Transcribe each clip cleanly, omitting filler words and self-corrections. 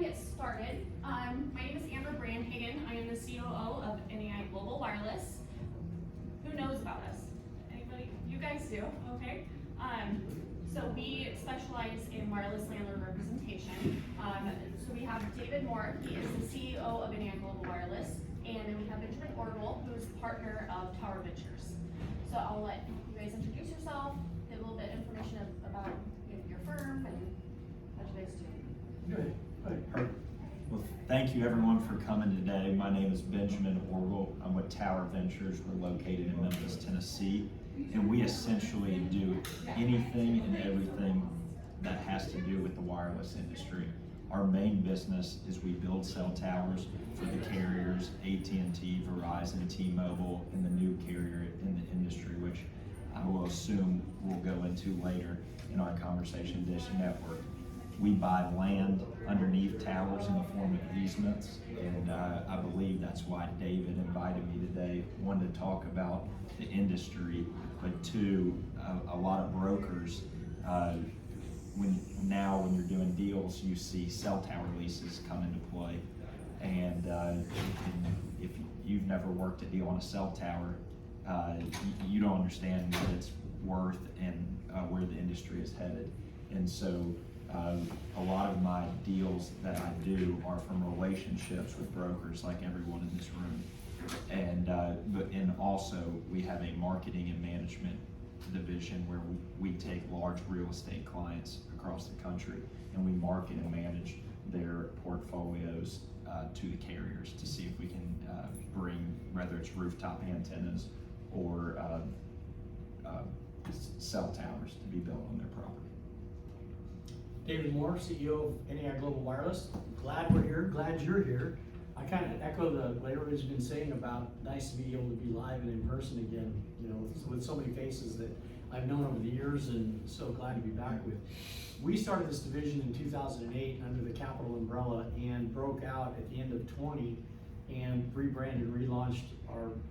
get started. My name is Amber Brandhagen. I am the COO of NAI Global Wireless. Who knows about us? Anybody? You guys do, okay? So we specialize in wireless landlord representation. So we have David Moore, he is the CEO of NAI Global Wireless, and then we have Benjamin Orgel, who is partner of Tower Ventures. So I'll let you guys introduce yourself, get a little bit of information about your firm and what you guys do. Good. Well, thank you everyone for coming today. My name is Benjamin Orgel. I'm with Tower Ventures. We're located in Memphis, Tennessee, and we essentially do anything and everything that has to do with the wireless industry. Our main business is we build cell towers for the carriers, AT&T, Verizon, T-Mobile, and the new carrier in the industry, which I will assume we'll go into later in our conversation, Dish Network. We buy land underneath towers in the form of easements, and I believe that's why David invited me today. One, to talk about the industry, but two, a lot of brokers, when you're doing deals, you see cell tower leases come into play, and if you've never worked a deal on a cell tower, you don't understand what it's worth and where the industry is headed. And so a lot of my deals that I do are from relationships with brokers like everyone in this room. And also we have a marketing and management division where we take large real estate clients across the country and we market and manage their portfolios to the carriers to see if we can bring, whether it's rooftop antennas or cell towers to be built on their property. David Moore, CEO of NAI Global Wireless. Glad we're here, glad you're here. I kind of echo what everybody's been saying about nice to be able to be live and in person again, you know, with so many faces that I've known over the years, and so glad to be back with. We started this division in 2008 under the Capital umbrella and broke out at the end of 20 and rebranded, relaunched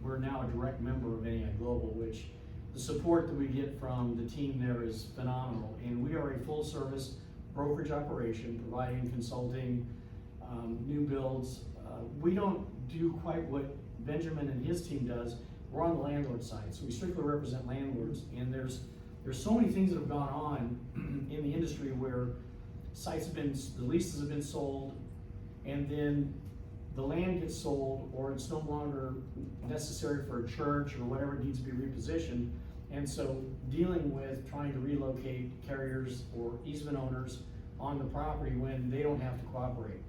we're now a direct member of NAI Global, which the support that we get from the team there is phenomenal. And we are a full service brokerage operation providing consulting, new builds. We don't do quite what Benjamin and his team does. We're on the landlord side, so we strictly represent landlords. And there's so many things that have gone on in the industry where the leases have been sold, and then the land gets sold, or it's no longer necessary for a church or whatever needs to be repositioned. And so dealing with trying to relocate carriers or easement owners on the property when they don't have to cooperate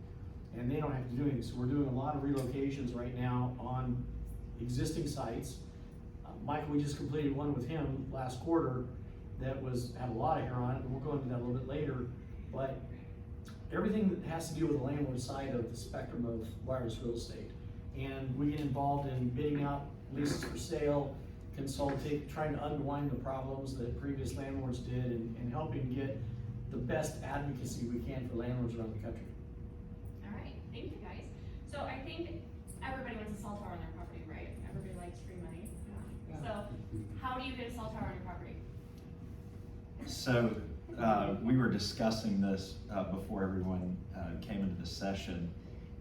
and they don't have to do anything. So we're doing a lot of relocations right now on existing sites. Michael, we just completed one with him last quarter that had a lot of hair on it, and we'll go into that a little bit later. But everything that has to do with the landlord side of the spectrum of wireless real estate. And we get involved in bidding out leases for sale, consulting, trying to unwind the problems that previous landlords did, and helping get the best advocacy we can for landlords around the country. All right, thank you guys. So I think everybody wants a cell tower on their property, right? Everybody likes free money. Yeah. So how do you get a cell tower on your property? So we were discussing this before everyone came into the session,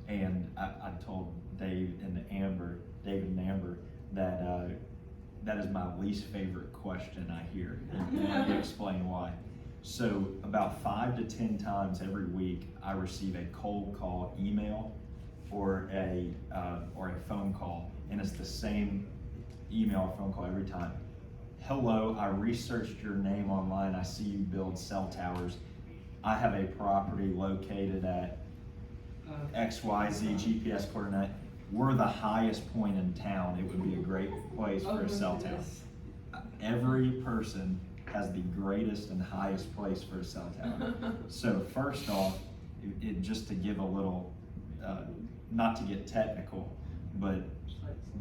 and I told David and Amber that that is my least favorite question I hear, and let me explain why. So about 5 to 10 times every week, I receive a cold call email or a phone call, and it's the same email or phone call every time. Hello, I researched your name online. I see you build cell towers. I have a property located at XYZ GPS coordinate. We're the highest point in town. It would be a great place for a cell tower. Every person has the greatest and highest place for a cell tower. So first off, just to give a little, not to get technical, but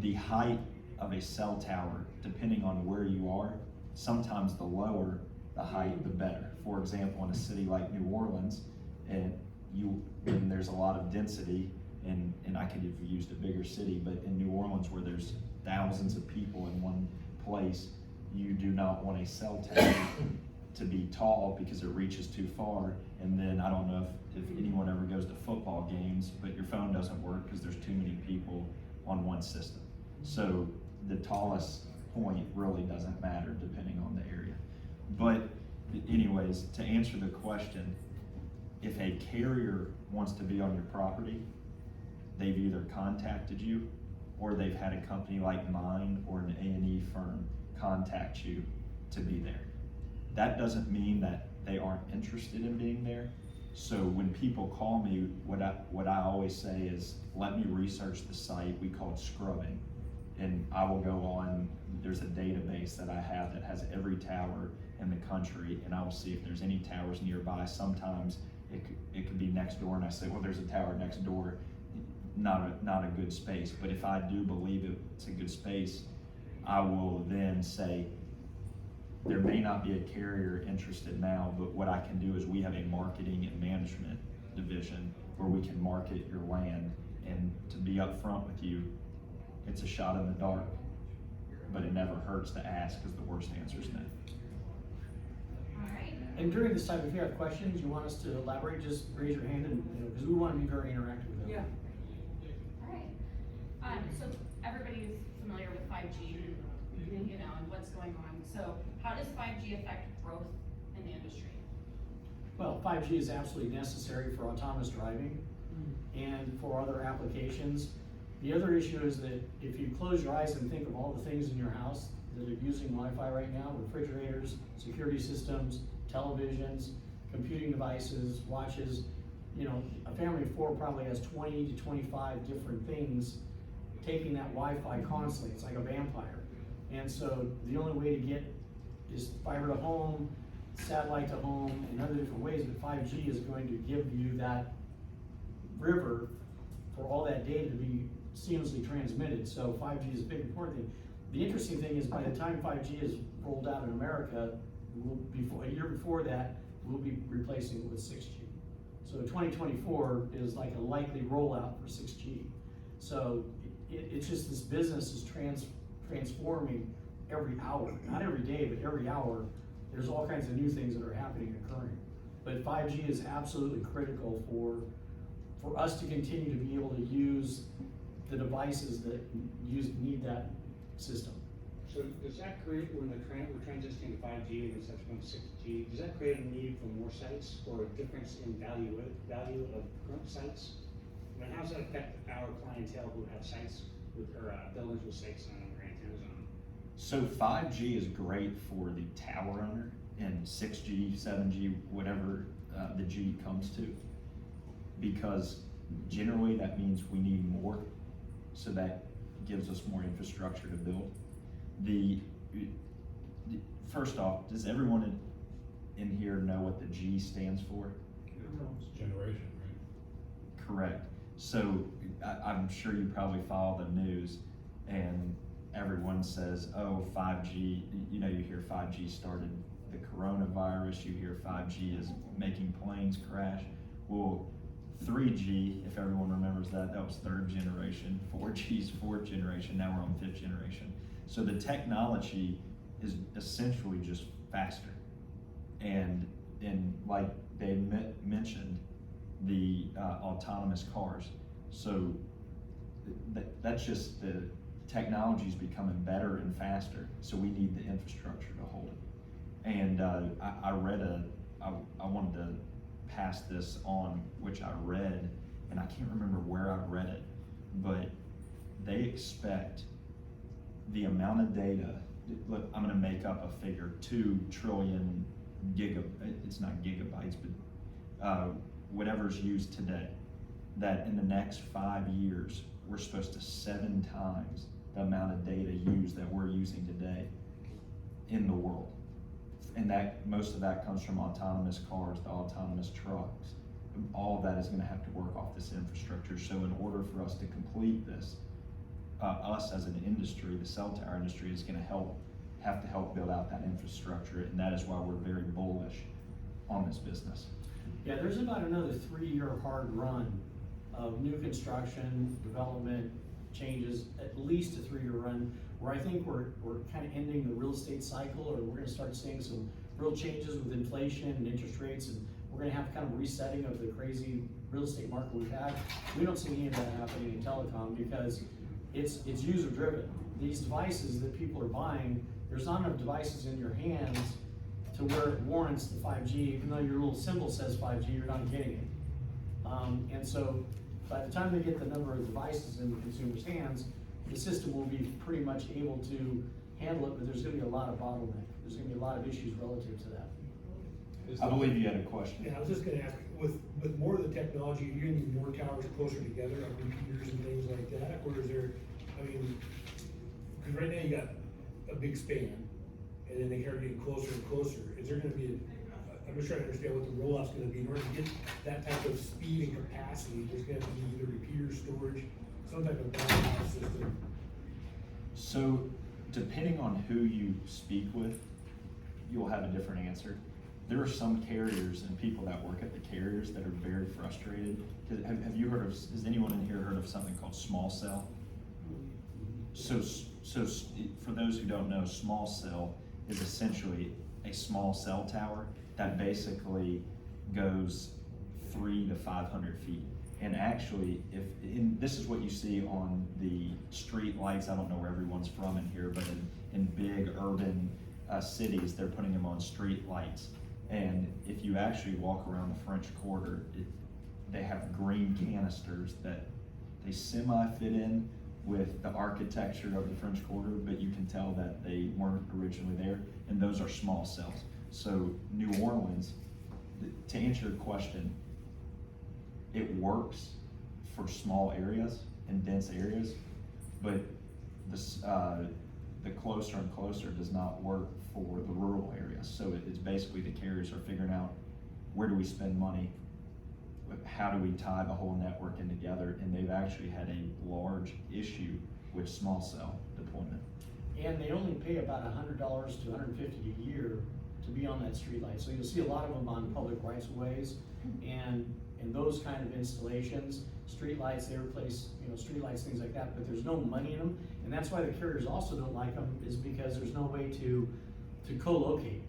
the height of a cell tower, depending on where you are, sometimes the lower the height, the better. For example, in a city like New Orleans, and there's a lot of density, and I could have used a bigger city, but in New Orleans where there's thousands of people in one place, you do not want a cell tower to be tall because it reaches too far. And then I don't know if anyone ever goes to football games, but your phone doesn't work because there's too many people on one system. So the tallest point really doesn't matter depending on the area. But anyways, to answer the question, if a carrier wants to be on your property, they've either contacted you or they've had a company like mine or an A&E firm contact you to be there. That doesn't mean that they aren't interested in being there. So when people call me, what I always say is, let me research the site. We call it scrubbing. And I will go on, there's a database that I have that has every tower in the country, and I will see if there's any towers nearby. Sometimes it could be next door, and I say, well, there's a tower next door, not a good space. But if I do believe it's a good space, I will then say, there may not be a carrier interested now, but what I can do is we have a marketing and management division where we can market your land. And to be upfront with you, it's a shot in the dark, but it never hurts to ask because the worst answer is no. All right. And during this time, if you have questions, you want us to elaborate, just raise your hand, and because we want to be very interactive with them. Yeah. All right. So everybody's familiar with 5G, and what's going on. So how does 5G affect growth in the industry? Well, 5G is absolutely necessary for autonomous driving and for other applications. The other issue is that if you close your eyes and think of all the things in your house that are using Wi-Fi right now, refrigerators, security systems, televisions, computing devices, watches, a family of four probably has 20 to 25 different things taking that Wi-Fi constantly. It's like a vampire. And so the only way to get is fiber to home, satellite to home, and other different ways, but 5G is going to give you that river for all that data to be seamlessly transmitted. So 5G is a big important thing. The interesting thing is by the time 5G is rolled out in America, a year before that, we'll be replacing it with 6G. So 2024 is like a likely rollout for 6G. So it's just this business is transforming every hour, not every day, but every hour. There's all kinds of new things that are happening and occurring. But 5G is absolutely critical for us to continue to be able to use the devices that need that system. So does that create, when we're transitioning to 5G and subsequent 6G, does that create a need for more sites or a difference in value of current sites? I mean, how does that affect our clientele who have sites or buildings with sites on them or antennas on them? So 5G is great for the tower owner, and 6G, 7G, whatever the G comes to, because generally that means we need more, so that gives us more infrastructure to build. First off, does everyone in here know what the G stands for? It's generation, right? Correct. So I'm sure you probably follow the news, and everyone says, oh, 5G, you hear 5G started the coronavirus, you hear 5G is making planes crash. Well, 3G, if everyone remembers that was third generation. 4G is fourth generation. Now we're on fifth generation. So the technology is essentially just faster. And like they mentioned, the autonomous cars. So that's just the technology is becoming better and faster. So we need the infrastructure to hold it. And I wanted to pass this on, which I read, and I can't remember where I read it, but they expect the amount of data, look, I'm gonna make up a figure, 2 trillion it's not gigabytes, but whatever's used today, that in the next 5 years, we're supposed to 7 times the amount of data used that we're using today in the world. And that most of that comes from autonomous cars, the autonomous trucks. All of that is going to have to work off this infrastructure. So in order for us to complete this, us as an industry, the cell tower industry, is going to have to help build out that infrastructure, and that is why we're very bullish on this business. Yeah, there's about another 3-year hard run of new construction, development, changes, at least a 3-year run, where I think we're kind of ending the real estate cycle, or we're gonna start seeing some real changes with inflation and interest rates, and we're gonna have kind of resetting of the crazy real estate market we've had. We don't see any of that happening in telecom because it's user driven. These devices that people are buying, there's not enough devices in your hands to where it warrants the 5G, even though your little symbol says 5G, you're not getting it. And so by the time they get the number of devices in the consumer's hands, the system will be pretty much able to handle it, but there's gonna be a lot of bottleneck. There's gonna be a lot of issues relative to that. I believe you had a question. Yeah, I was just gonna ask, with more of the technology, you're gonna need more towers closer together, like repeaters and things like that, or is there, I mean, cause right now you got a big span, and then they start getting closer and closer, is there gonna be I'm just trying to understand what the rollout's gonna be, in order to get that type of speed and capacity, there's gonna be either repeater storage, some type of backhaul system. So, depending on who you speak with, you'll have a different answer. There are some carriers and people that work at the carriers that are very frustrated. Have you heard of, has anyone in here heard of something called small cell? So for those who don't know, small cell is essentially a small cell tower that basically goes 300 to 500 feet. And actually, this is what you see on the street lights. I don't know where everyone's from in here, but in big urban cities, they're putting them on street lights. And if you actually walk around the French Quarter, they have green canisters that they semi-fit in with the architecture of the French Quarter, but you can tell that they weren't originally there, and those are small cells. So New Orleans, to answer your question, it works for small areas and dense areas, but the closer and closer does not work for the rural areas. So it's basically the carriers are figuring out, where do we spend money? How do we tie the whole network in together? And they've actually had a large issue with small cell deployment. And they only pay about $100 to $150 a year to be on that street light. So you'll see a lot of them on public rights of ways, and those kind of installations, street lights, they replace, street lights, things like that, but there's no money in them. And that's why the carriers also don't like them, is because there's no way to co-locate.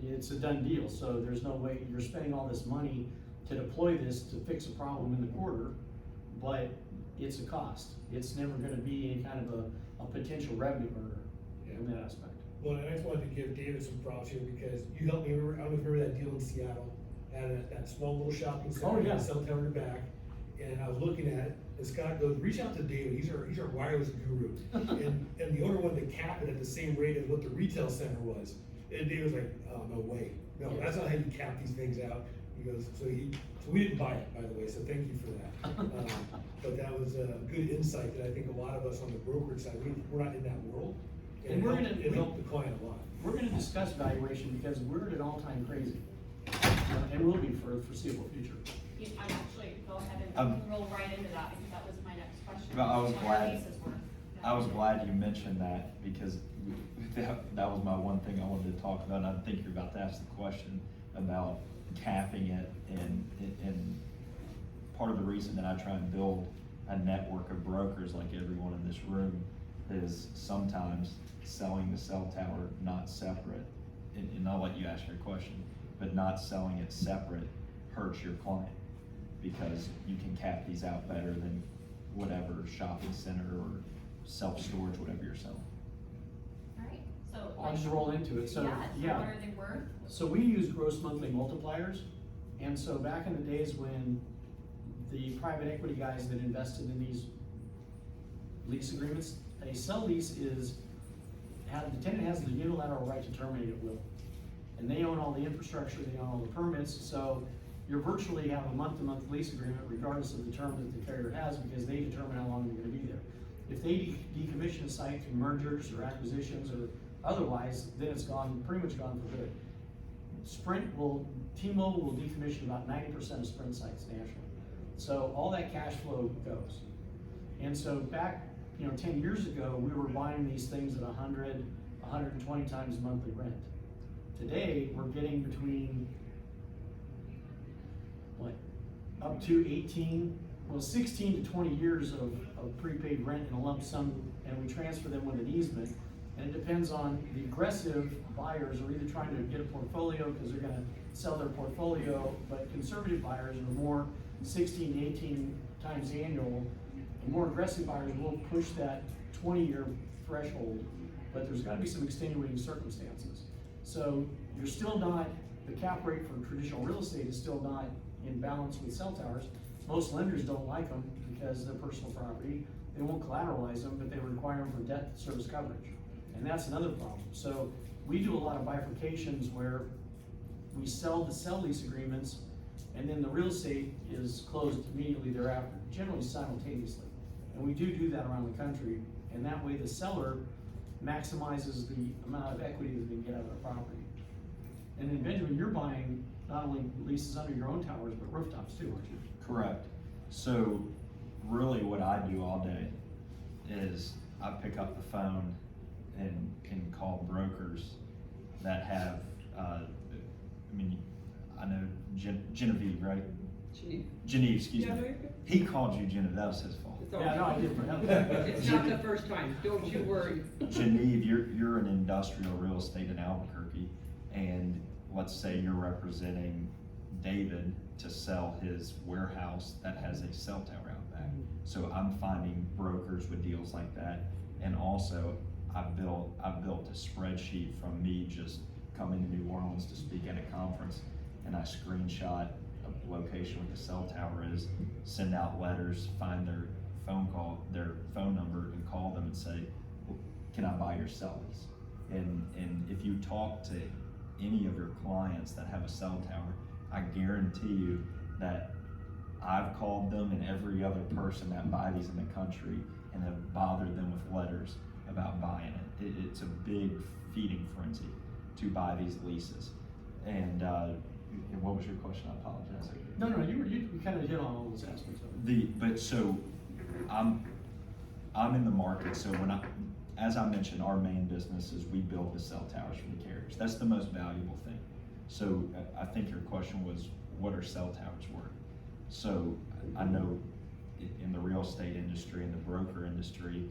It's a done deal, so there's no way, you're spending all this money to deploy this to fix a problem in the quarter, but it's a cost. It's never gonna be any kind of a potential revenue earner in that aspect. Well, and I just wanted to give David some props here, because you helped me remember, I don't know if you remember that deal in Seattle, had that small little shopping center, Oh, yeah. cell tower in the back, and I was looking at it, and Scott goes, reach out to David, he's our wireless guru. and the owner wanted to cap it at the same rate as what the retail center was. And David was like, oh, no way. No, that's not how you cap these things out. He goes, so we didn't buy it, by the way, so thank you for that. But that was a good insight that I think a lot of us on the brokerage side, we're not in that world. And it helped the client a lot. We're gonna discuss valuation because we're at an all-time crazy. And will be for the foreseeable future. I'm actually, go ahead and roll right into that, because that was my next question. Well, I was What glad- our leases were. I was glad you mentioned that, because that was my one thing I wanted to talk about, and I think you're about to ask the question about capping it, and part of the reason that I try and build a network of brokers like everyone in this room is sometimes selling the cell tower not separate, and I'll let you ask your question, but not selling it separate hurts your client, because you can cap these out better than whatever shopping center or self-storage, whatever you're selling. Alright, so. I'll just roll into it. So, Yeah, so what are they worth? So we use gross monthly multipliers, and so back in the days when the private equity guys that invested in these lease agreements, a cell lease the tenant has the unilateral right to terminate at will. And they own all the infrastructure, they own all the permits, so you virtually have a month-to-month lease agreement regardless of the term that the carrier has, because they determine how long they're gonna be there. If they decommission a site through mergers or acquisitions or otherwise, then it's pretty much gone for good. T-Mobile will decommission about 90% of Sprint sites nationally. So all that cash flow goes. And so back, 10 years ago, we were buying these things at 100, 120 times monthly rent. Today, we're getting between, up to 16 to 20 years of prepaid rent in a lump sum, and we transfer them with an easement. And it depends on the aggressive buyers are either trying to get a portfolio because they're gonna sell their portfolio, but conservative buyers are more 16 to 18 times annual. The more aggressive buyers will push that 20-year threshold, but there's gotta be some extenuating circumstances. So you're still not, the cap rate for traditional real estate is still not in balance with cell towers. Most lenders don't like them because they're personal property. They won't collateralize them, but they require them for debt service coverage. And that's another problem. So we do a lot of bifurcations where we sell the sell lease agreements and then the real estate is closed immediately thereafter, generally simultaneously. And we do that around the country. And that way the seller maximizes the amount of equity that they can get out of their property. And then Benjamin, you're buying not only leases under your own towers, but rooftops too, aren't you? Correct. So really what I do all day is I pick up the phone and can call brokers that have, I know Genevieve, right? Genevieve, excuse Yeah, me. no, you're good. He called you Genevieve, that was his fault. It's all Yeah, no, I right. did for him. It's not the first time, don't you worry. Genevieve, you're an industrial real estate in Albuquerque, and let's say you're representing David to sell his warehouse that has a cell tower out back. So I'm finding brokers with deals like that, and also I've built a spreadsheet from me just coming to New Orleans to speak at a conference, and I screenshot a location where the cell tower is, send out letters, find their phone number, and call them and say, well, can I buy your cell lease? And if you talk to any of your clients that have a cell tower, I guarantee you that I've called them and every other person that buy these in the country and have bothered them with letters about buying it. It's a big feeding frenzy to buy these leases. And what was your question? I apologize. No, you kind of hit on all those aspects of it. But so I'm in the market. So as I mentioned, our main business is we build the cell towers for the carriers. That's the most valuable thing. So I think your question was, what are cell towers worth? So I know in the real estate industry and the broker industry,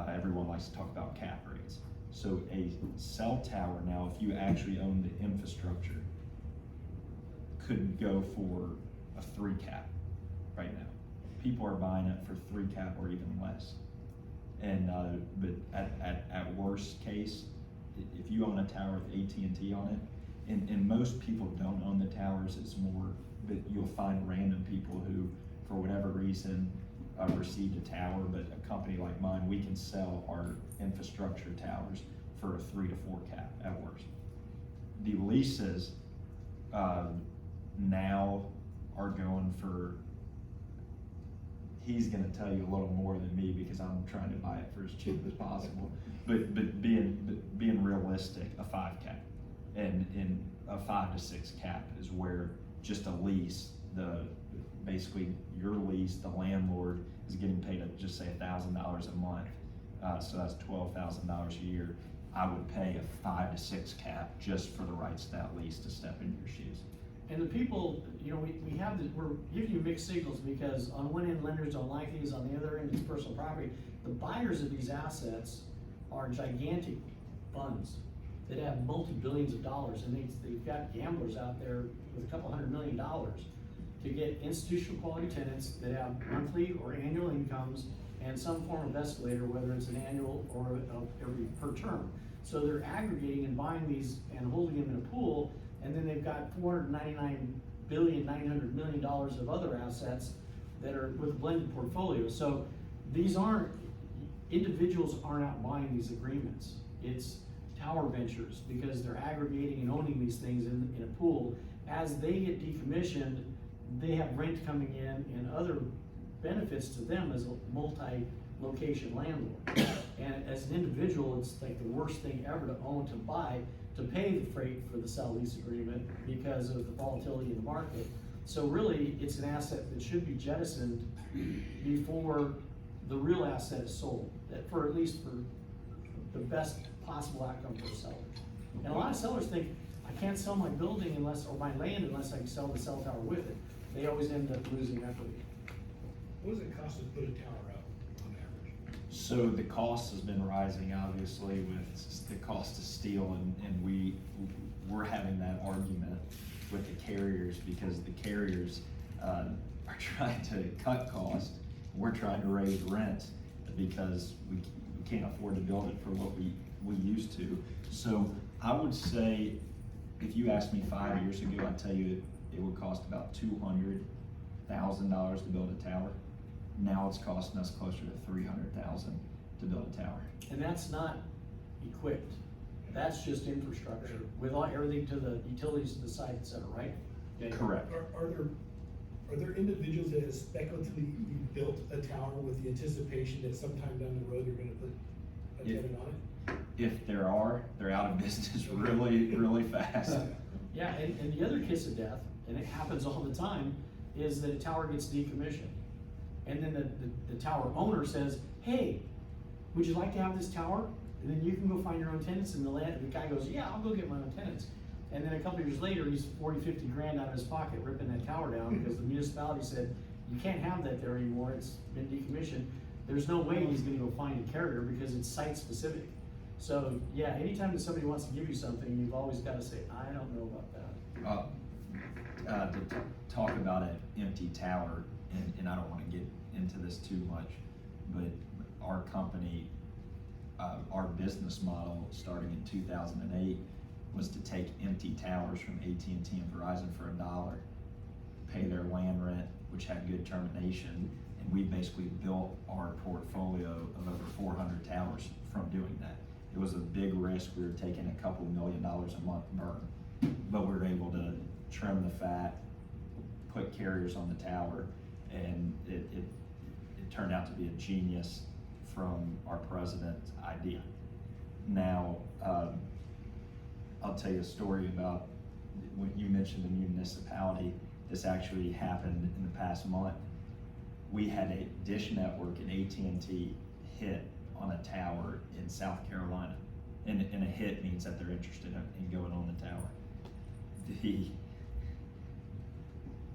everyone likes to talk about cap rates. So a cell tower now, if you actually own the infrastructure, could go for a 3 cap right now. People are buying it for 3 cap or even less. And but at worst case, if you own a tower with AT&T on it, and most people don't own the towers, it's more, but you'll find random people who, for whatever reason, received a tower, but a company like mine, we can sell our infrastructure towers for a 3 to 4 cap at worst. The leases now are going for, he's gonna tell you a little more than me because I'm trying to buy it for as cheap as possible. But being realistic, a 5 cap and in a 5 to 6 cap is where just a lease, basically your lease, the landlord is getting paid just say $1,000 a month. So that's $12,000 a year. I would pay a 5 to 6 cap just for the rights to that lease to step into your shoes. And the people, we have we're giving you mixed signals because on one end lenders don't like these, on the other end it's personal property. The buyers of these assets are gigantic funds that have multi-billions of dollars, and they've got gamblers out there with a couple $100 million to get institutional quality tenants that have monthly or annual incomes and some form of escalator, whether it's an annual or every per term. So they're aggregating and buying these and holding them in a pool, and then they've got $499 billion, $900 million of other assets that are with a blended portfolio. So these individuals aren't out buying these agreements. It's tower ventures because they're aggregating and owning these things in a pool. As they get decommissioned, they have rent coming in and other benefits to them as a multi-location landlord. And as an individual, it's like the worst thing ever to own, to buy, to pay the freight for the sell lease agreement because of the volatility in the market. So really, it's an asset that should be jettisoned before the real asset is sold, that for at least for the best possible outcome for the seller. And a lot of sellers think, I can't sell my building or my land unless I can sell the cell tower with it. They always end up losing equity. What does it cost to put a tower out on average? So the cost has been rising, obviously, with the cost of steel, and we're having that argument with the carriers, because the carriers are trying to cut costs. We're trying to raise rent because we can't afford to build it for what we used to. So I would say, if you asked me 5 years ago, I'd tell you it would cost about $200,000 to build a tower. Now it's costing us closer to $300,000 to build a tower. And that's not equipped, that's just infrastructure, with everything to the utilities to the site, et cetera, right? Correct. Are there individuals that have speculatively built a tower with the anticipation that sometime down the road they're gonna put a tenant on it? If there are, they're out of business really fast. Yeah, and the other kiss of death, and it happens all the time, is that a tower gets decommissioned. And then the tower owner says, hey, would you like to have this tower? And then you can go find your own tenants, and the guy goes, yeah, I'll go get my own tenants. And then a couple of years later, he's 40, 50 grand out of his pocket ripping that tower down because the municipality said, you can't have that there anymore, it's been decommissioned. There's no way he's gonna go find a carrier because it's site specific. So yeah, anytime that somebody wants to give you something, you've always gotta say, I don't know about that. To talk about an empty tower, and I don't wanna get into this too much, but our company, our business model starting in 2008 was to take empty towers from AT&T and Verizon for $1, pay their land rent, which had good termination, and we basically built our portfolio of over 400 towers from doing that. It was a big risk. We were taking a couple $1 million a month burn, but we were able to trim the fat, put carriers on the tower, and it turned out to be a genius from our president's idea. Now, I'll tell you a story about when you mentioned the municipality. This actually happened in the past month. We had a dish network and AT&T hit on a tower in South Carolina. And a hit means that they're interested in going on the tower.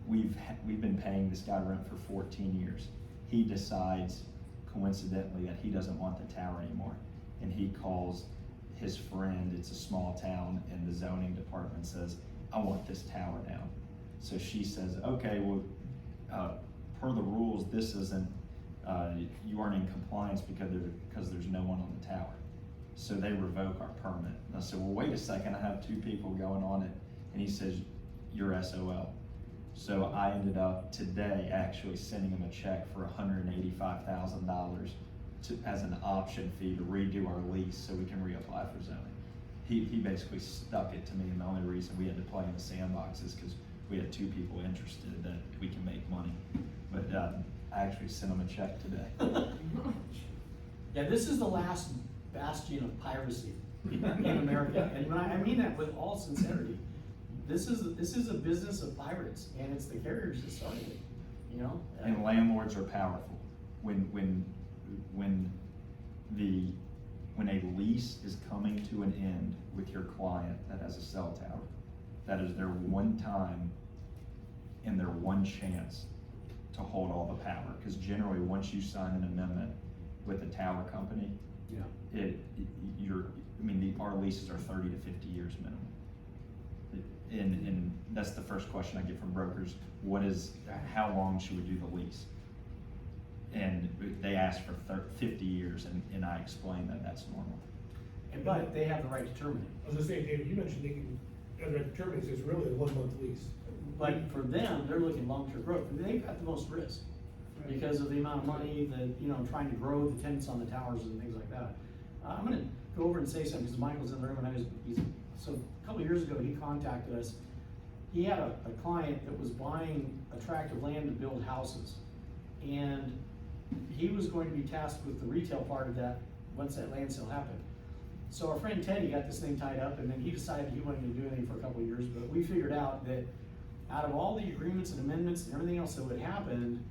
We've been paying this guy rent for 14 years. He decides, coincidentally, that he doesn't want the tower anymore. And he calls his friend, it's a small town, and the zoning department says, I want this tower down. So she says, okay, well, per the rules, this isn't, you aren't in compliance because there's no one on the tower. So they revoke our permit. And I said, well, wait a second, I have 2 people going on it. And he says, you're SOL. So I ended up today actually sending him a check for $185,000 as an option fee to redo our lease so we can reapply for zoning. He basically stuck it to me, and the only reason we had to play in the sandbox is because we had 2 people interested that we can make money. But I actually sent him a check today. Yeah, this is the last bastion of piracy in America, and I mean that with all sincerity. This is a business of pirates, and it's the carriers that started it, you know? And landlords are powerful. When a lease is coming to an end with your client that has a cell tower, that is their one time and their one chance to hold all the power. Because generally, once you sign an amendment with the tower company, Yeah. Our leases are 30 to 50 years minimum. And that's the first question I get from brokers. How long should we do the lease? And they ask for 50 years, and I explain that that's normal. But they have the right to terminate. I was gonna say, David, you mentioned they can, have the right to terminate, so it's really a 1-month lease. But for them, they're looking long-term growth, and they've got the most risk because of the amount of money that, trying to grow the tenants on the towers and things like that. I'm gonna go over and say something, because Michael's in the room, and so a couple of years ago, he contacted us. He had a client that was buying a tract of land to build houses, and he was going to be tasked with the retail part of that once that land sale happened. So our friend Teddy got this thing tied up, and then he decided he wasn't gonna do anything for a couple of years, but we figured out that out of all the agreements and amendments and everything else that would happen,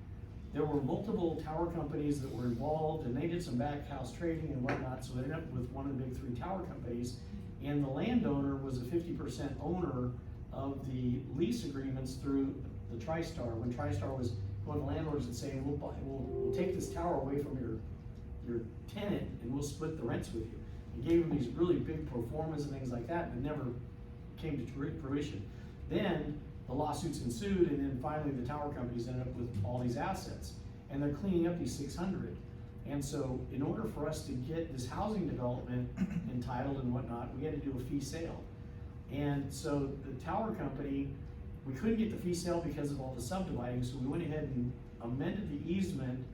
there were multiple tower companies that were involved, and they did some back house trading and whatnot, so they ended up with one of the big 3 tower companies, and the landowner was a 50% owner of the lease agreements through the TriStar. When TriStar was going to landlords and saying, we'll take this tower away from your tenant and we'll split the rents with you. And gave them these really big pro formas and things like that, and it never came to fruition. Then the lawsuits ensued, and then finally the tower companies ended up with all these assets, and they're cleaning up these 600. And so in order for us to get this housing development entitled and whatnot, we had to do a fee sale. And so the tower company, we couldn't get the fee sale because of all the subdividing, so we went ahead and amended the easement.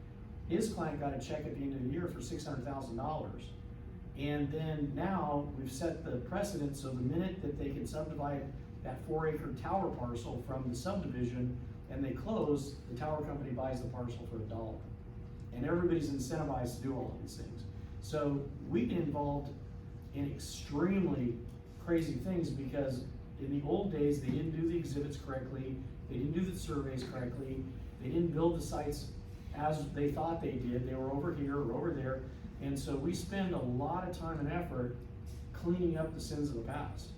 His client got a check at the end of the year for $600,000. And then now we've set the precedent, so the minute that they can subdivide that 4-acre tower parcel from the subdivision and they close, the tower company buys the parcel for $1. And everybody's incentivized to do all of these things. So we get involved in extremely crazy things because in the old days, they didn't do the exhibits correctly, they didn't do the surveys correctly, they didn't build the sites as they thought they did. They were over here or over there. And so we spend a lot of time and effort cleaning up the sins of the past.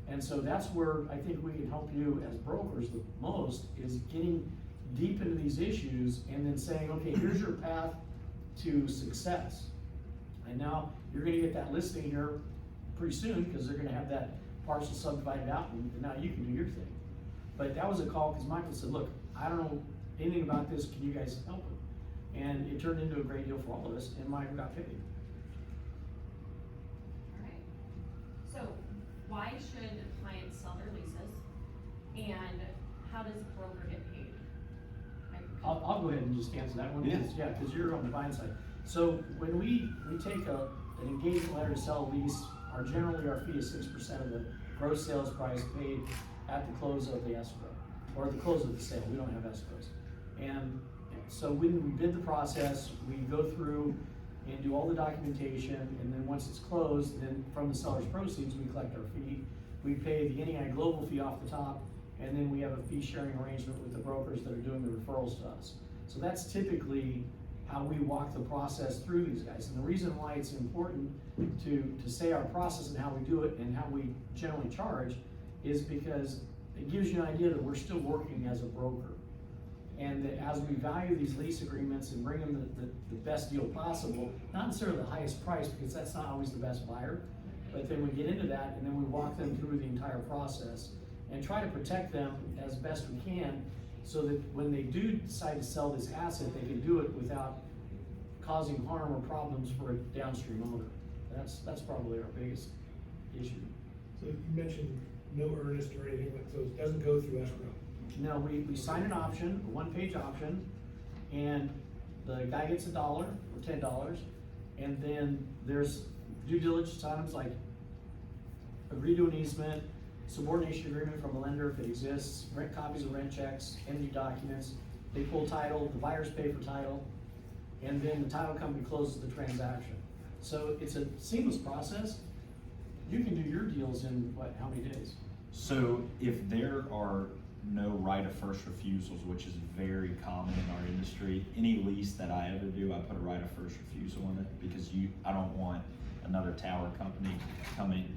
And so that's where I think we can help you as brokers the most, is getting deep into these issues and then saying, okay, here's your path to success. And now you're gonna get that listing here pretty soon because they're gonna have that parcel subdivided out, and now you can do your thing. But that was a call because Michael said, look, I don't know anything about this, can you guys help him? And it turned into a great deal for all of us, and Michael got paid. Alright, so why should clients sell their leases, and how does a broker get paid? I'll go ahead and just answer that one. Yeah. Because you're on the buying side. So when we take an engagement letter to sell a lease, generally our fee is 6% of the gross sales price paid at the close of the escrow, or the close of the sale. We don't have escrows. And so when we bid the process, we go through and do all the documentation, and then once it's closed, then from the seller's proceeds, we collect our fee. We pay the NEI Global fee off the top, and then we have a fee sharing arrangement with the brokers that are doing the referrals to us. So that's typically how we walk the process through these guys. And the reason why it's important to say our process and how we do it and how we generally charge is because it gives you an idea that we're still working as a broker. And that as we value these lease agreements and bring them the best deal possible, not necessarily the highest price, because that's not always the best buyer, but then we get into that and then we walk them through the entire process and try to protect them as best we can, so that when they do decide to sell this asset, they can do it without causing harm or problems for a downstream owner. That's probably our biggest issue. So you mentioned no earnest or anything, so it doesn't go through escrow. No, we sign an option, a one-page option, and the guy gets $1 or $10, and then there's due diligence items like agree to an easement, subordination agreement from a lender if it exists, rent copies of rent checks, entity documents. They pull title, the buyers pay for title, and then the title company closes the transaction. So it's a seamless process. You can do your deals in how many days? So if there are no right of first refusals, which is very common in our industry, any lease that I ever do, I put a right of first refusal in it, because I don't want another tower company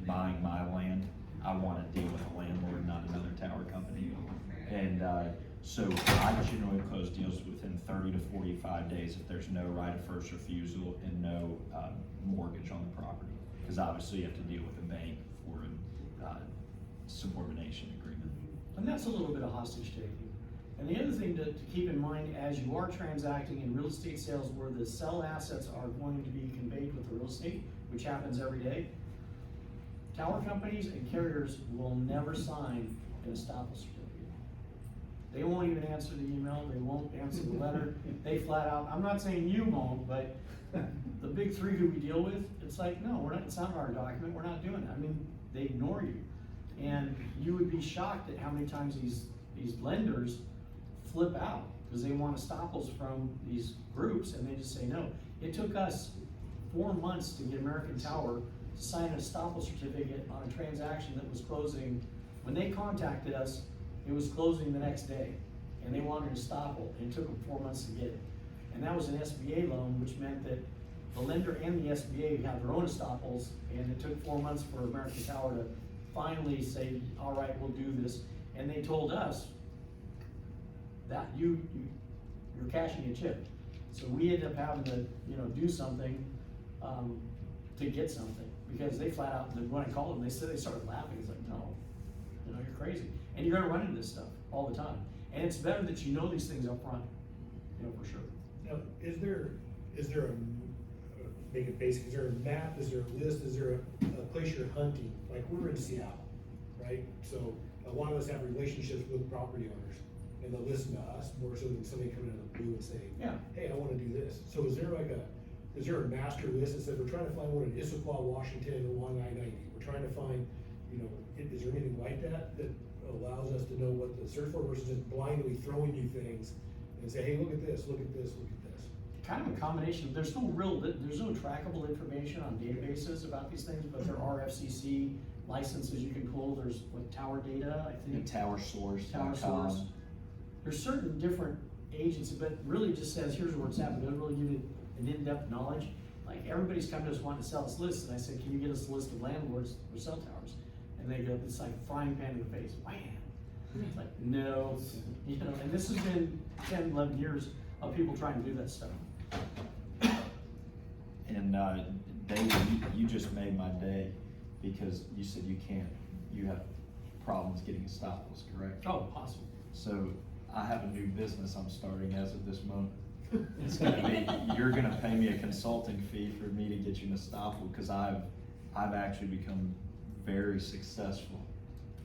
buying my land. I want to deal with a landlord, not another tower company. And so I generally close deals within 30 to 45 days if there's no right of first refusal and no mortgage on the property. Because obviously you have to deal with a bank for a subordination agreement. And that's a little bit of hostage taking. And the other thing to keep in mind as you are transacting in real estate sales where the sell assets are going to be conveyed with the real estate, which happens every day, tower companies and carriers will never sign an estoppel certificate. They won't even answer the email, they won't answer the letter. They flat out, I'm not saying you won't, but the big three who we deal with, it's like, no, it's not our document, we're not doing that. I mean, they ignore you. And you would be shocked at how many times these lenders flip out because they want estoppels from these groups and they just say no. It took us 4 months to get American Tower to sign an estoppel certificate on a transaction that was closing. When they contacted us, it was closing the next day and they wanted an estoppel, and it took them 4 months to get it. And that was an SBA loan, which meant that the lender and the SBA have their own estoppels, and it took 4 months for American Tower to finally say, all right, we'll do this. And they told us that you're cashing a chip. So we ended up having to, do something, to get something, because they flat out, when I called them, they said they started laughing, it's like, no, you're crazy. And you're gonna run into this stuff all the time, and it's better that you know these things up front, for sure. Now, is there make it basic, is there a map, is there a list, is there a place you're hunting? Like, we're in Seattle, right? So a lot of us have relationships with property owners, and they'll listen to us more so than somebody coming out of the blue and saying, Yeah. hey, I wanna do this. So is there a master list that says, we're trying to find one in Issaquah, Washington, along I-90? We're trying to find, is there anything like that allows us to know what to search for versus just blindly throwing you things and say, hey, look at this, look at this, look at this? Kind of a combination, there's no trackable information on databases about these things, but there are FCC licenses you can pull, there's tower data, I And think. Tower Source. Tower Source. There's certain different agencies, but really just says, here's where it's happening, doesn't really give you an in-depth knowledge. Like, everybody's come to us wanting to sell us lists, and I said, can you get us a list of landlords for cell towers? And they go, it's like frying pan in the face, wham! It's like, no, and this has been 10, 11 years of people trying to do that stuff. And David, you just made my day, because you said you have problems getting staples, correct? Oh, possible. So I have a new business I'm starting as of this month. It's gonna be, you're gonna pay me a consulting fee for me to get you Nestopol, because I've actually become very successful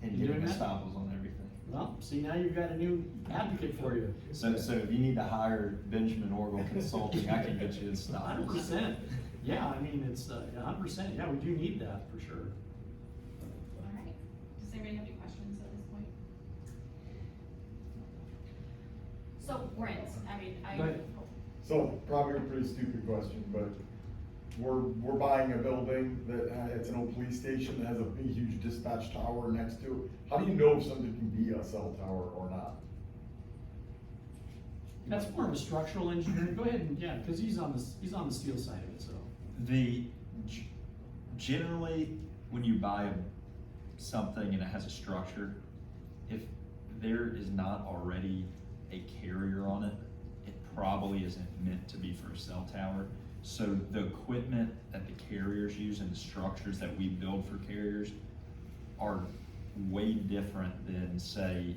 in You getting doing that? Nestopols on everything. Well, see, now you've got a new advocate for you. So if you need to hire Benjamin Orgel Consulting, I can get you Nestopols. 100%. Yeah, I mean, it's 100%. Yeah, we do need that for sure. All right. Does anybody have any questions at this point? So rent, Go ahead. So probably a pretty stupid question, but we're buying a building that it's an old police station that has a big huge dispatch tower next to it. How do you know if something can be a cell tower or not? That's more of a structural engineering. Go ahead and, yeah, because he's on the steel side of it, so. Generally, when you buy something and it has a structure, if there is not already a carrier on it, it probably isn't meant to be for a cell tower. So the equipment that the carriers use and the structures that we build for carriers are way different than, say,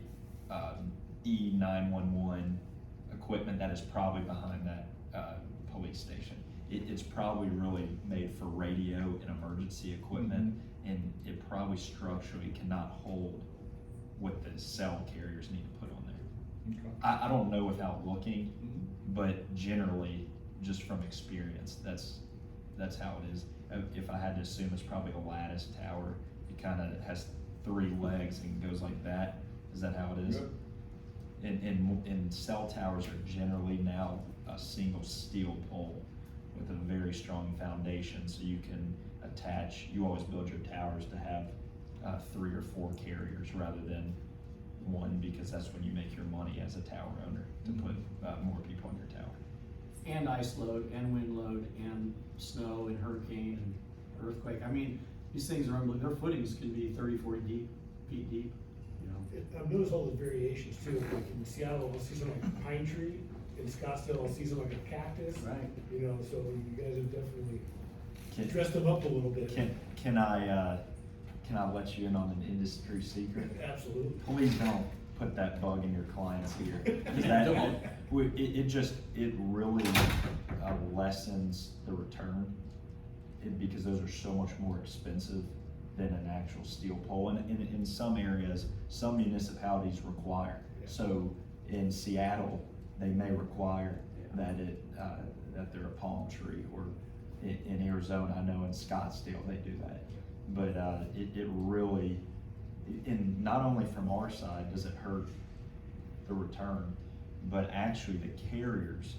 E911 equipment that is probably behind that police station. It's probably really made for radio and emergency equipment, and it probably structurally cannot hold what the cell carriers need to put on there. Okay. I don't know without looking, but generally, just from experience, that's how it is. If I had to assume, it's probably a lattice tower. It kind of has 3 legs and goes like that. Is that how it is? Good. And cell towers are generally now a single steel pole with a very strong foundation, so you can attach. You always build your towers to have 3 or 4 carriers rather than 1, because that's when you make your money as a tower owner, to put more people on your tower. And ice load, and wind load, and snow, and hurricane, and earthquake. I mean, these things are unbelievable. Their footings can be 30, 40 feet deep, I've noticed all the variations too, like in Seattle, I'll see something like a pine tree, in Scottsdale, I'll see something like a cactus. Right. So you guys have definitely Can- dressed them up a little bit. Can I let you in on an industry secret? Absolutely. Please don't put that bug in your clients' ear. 'Cause it really lessens the return, because those are so much more expensive than an actual steel pole. And in some areas, some municipalities require. So in Seattle, they may require that that they're a palm tree, or in Arizona, I know in Scottsdale they do that. But it really, and not only from our side does it hurt the return, but actually the carriers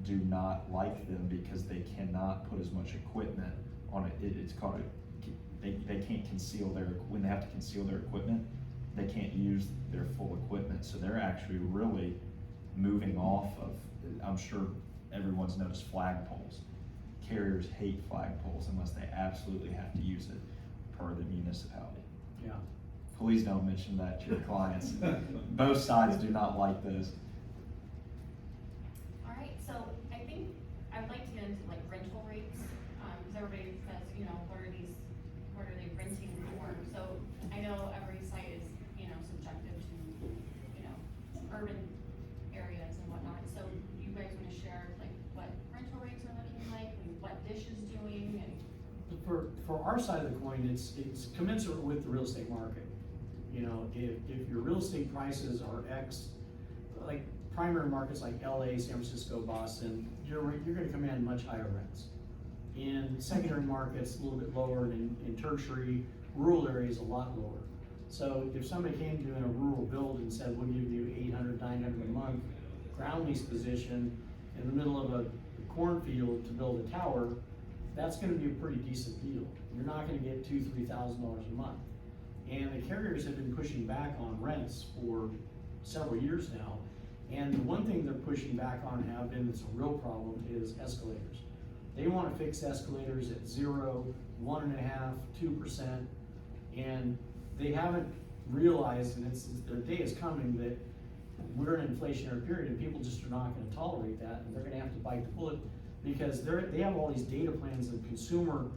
do not like them, because they cannot put as much equipment on it. It's called they can't conceal when they have to conceal their equipment, they can't use their full equipment. So they're actually really moving off of, I'm sure everyone's noticed flagpoles. Carriers hate flagpoles unless they absolutely have to use it per the municipality. Yeah. Please don't mention that to your clients. Both sides do not like those. All right, so I urban areas and whatnot. So you guys wanna share like what rental rates are looking like, and what Dish is doing, and For our side of the coin, it's commensurate with the real estate market. You know, if your real estate prices are X, like primary markets like LA, San Francisco, Boston, you're gonna command much higher rents. In secondary markets, a little bit lower, and in tertiary, rural areas, a lot lower. So if somebody came to you in a rural build and said, we'll give you 800, 900 a month, ground lease position in the middle of a cornfield to build a tower, that's gonna be a pretty decent deal. You're not gonna get $2,000, $3,000 a month. And the carriers have been pushing back on rents for several years now. And the one thing they're pushing back on have been, that's a real problem, is escalators. They wanna fix escalators at 0, 1.5%, 2%, and they haven't realized, and their day is coming, that we're in an inflationary period and people just are not gonna tolerate that, and they're gonna have to bite the bullet, because they have all these data plans of consumer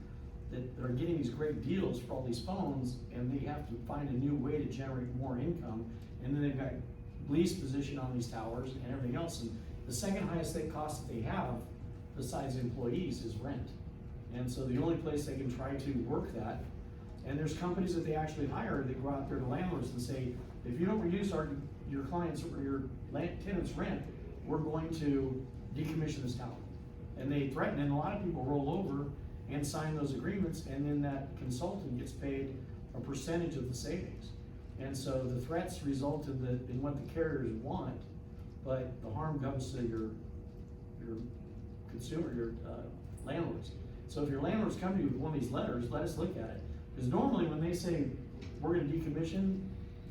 that are getting these great deals for all these phones, and they have to find a new way to generate more income, and then they've got lease position on these towers and everything else, and the second highest cost that they have, besides employees, is rent. And so the only place they can try to work that, and there's companies that they actually hire that go out there to landlords and say, if you don't reduce your clients or your tenants' rent, we're going to decommission this tower. And they threaten, and a lot of people roll over and sign those agreements, and then that consultant gets paid a percentage of the savings. And so the threats result in what the carriers want, but the harm comes to your consumer, your landlords. So if your landlords come to you with one of these letters, let us look at it. Because normally when they say, we're gonna decommission,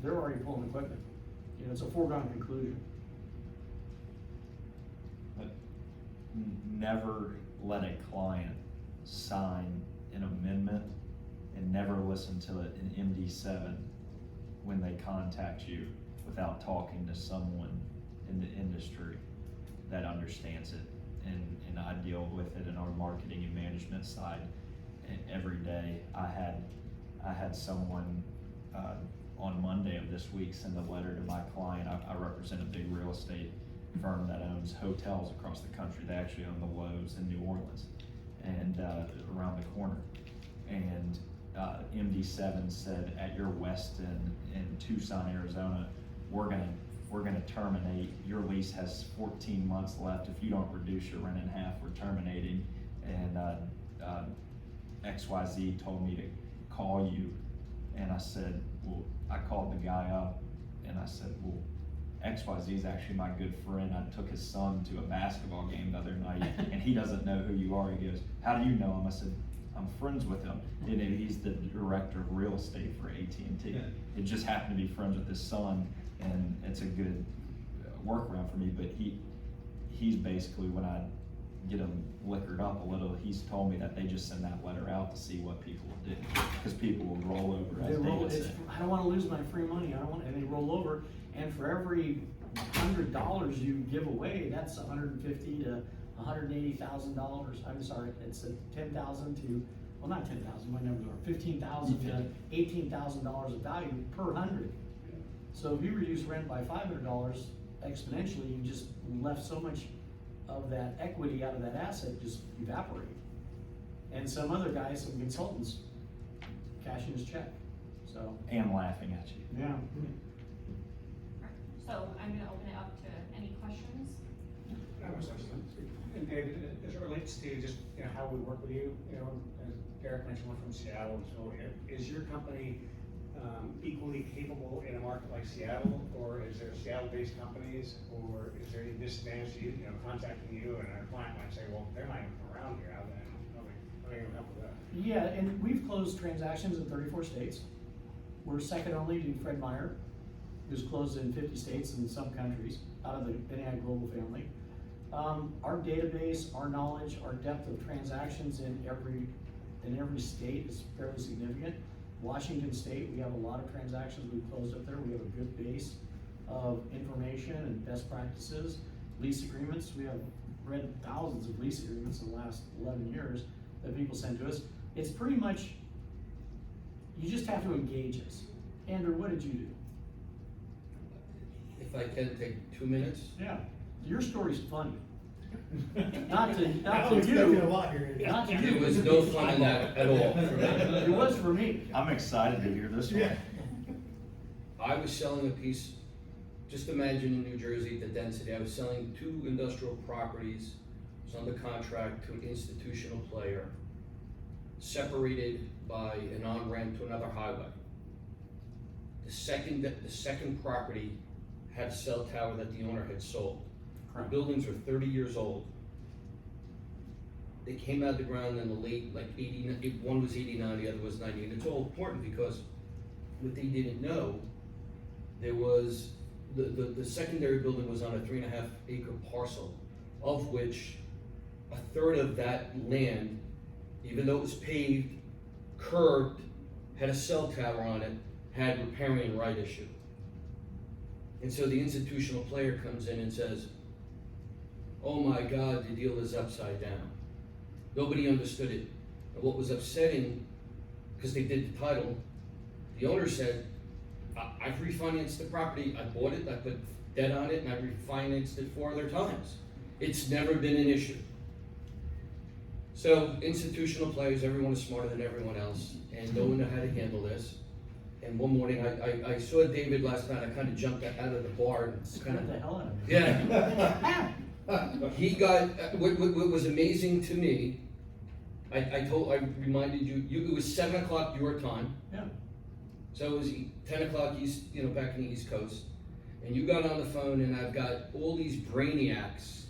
they're already pulling equipment. You know, it's a foregone conclusion. But never let a client sign an amendment and never listen to an MD7 when they contact you without talking to someone in the industry that understands it. And I deal with it in our marketing and management side every day. I had someone on Monday of this week send a letter to my client. I represent a big real estate firm that owns hotels across the country. They actually own the Lowe's in New Orleans and around the corner. And MD7 said, at your Westin in Tucson, Arizona, we're gonna terminate. Your lease has 14 months left. If you don't reduce your rent in half, we're terminating. And XYZ told me to call you. And I said, well, I called the guy up and I said, well, XYZ is actually my good friend. I took his son to a basketball game the other night and he doesn't know who you are. He goes, how do you know him? I said, I'm friends with him. And he's the director of real estate for AT&T. It just happened to be friends with his son, and it's a good workaround for me. But he's basically, when I get him liquored up a little, he's told me that they just send that letter out to see what people will do, because people will roll over. As David said. I don't want to lose my free money. And they roll over, and for every $100 you give away, that's $150,000 to $180,000. I'm sorry, it's $10,000 to, well, not 10,000. My numbers are $15,000 to $18,000 of value per 100. So if you reduce rent by $500 exponentially, you just left so much of that equity out of that asset just evaporate. And some other guys, some consultants, cashing his check. So. And laughing at you. Yeah. so I'm gonna open it up to any questions. I have a question. And David, as it relates to just, how we work with you, as Derek mentioned, we're from Seattle, so is your company equally capable in a market like Seattle, or is there Seattle-based companies, or is there any disadvantage to you, contacting you, and our client might say, well, they're not even from around here, how are they gonna help with that? Yeah, and we've closed transactions in 34 states. We're second only to Fred Meyer, who's closed in 50 states and some countries out of the NAI Global family. Our database, our knowledge, our depth of transactions in every state is fairly significant. Washington State, we have a lot of transactions we've closed up there. We have a good base of information and best practices. Lease agreements, we have read thousands of lease agreements in the last 11 years that people send to us. It's pretty much, you just have to engage us. Andrew, what did you do? if I can take 2 minutes. Yeah, your story's funny. I Not to was expecting a you, lot here. not to There you. was no fun in that at all for me. It was for me. I'm excited to hear this one. Yeah. I was selling a piece, just imagine in New Jersey, the density, I was selling 2 industrial properties, was under contract to an institutional player, separated by an on-ramp to another highway. The second property had a cell tower that the owner had sold. The Correct. buildings were 30 years old. They came out of the ground in the late, like 80, one was 89, the other was 90, and it's all important because what they didn't know, there was, the secondary building was on a 3.5 acre parcel, of which a third of that land, even though it was paved, curbed, had a cell tower on it, had riparian right issue. And so the institutional player comes in and says, oh my God, the deal is upside down. Nobody understood it. And what was upsetting, because they did the title, the owner said, I've refinanced the property, I bought it, I put debt on it, and I refinanced it 4 other times. It's never been an issue. So institutional players, everyone is smarter than everyone else, and no one know how to handle this. And one morning, I saw David last night, I kind of jumped out of the bar and kind Scared the of, hell out of me. yeah. He got, what was amazing to me, I reminded you, it was 7 o'clock your time. Yeah. So it was 10 o'clock East, back in the East Coast. And you got on the phone and I've got all these brainiacs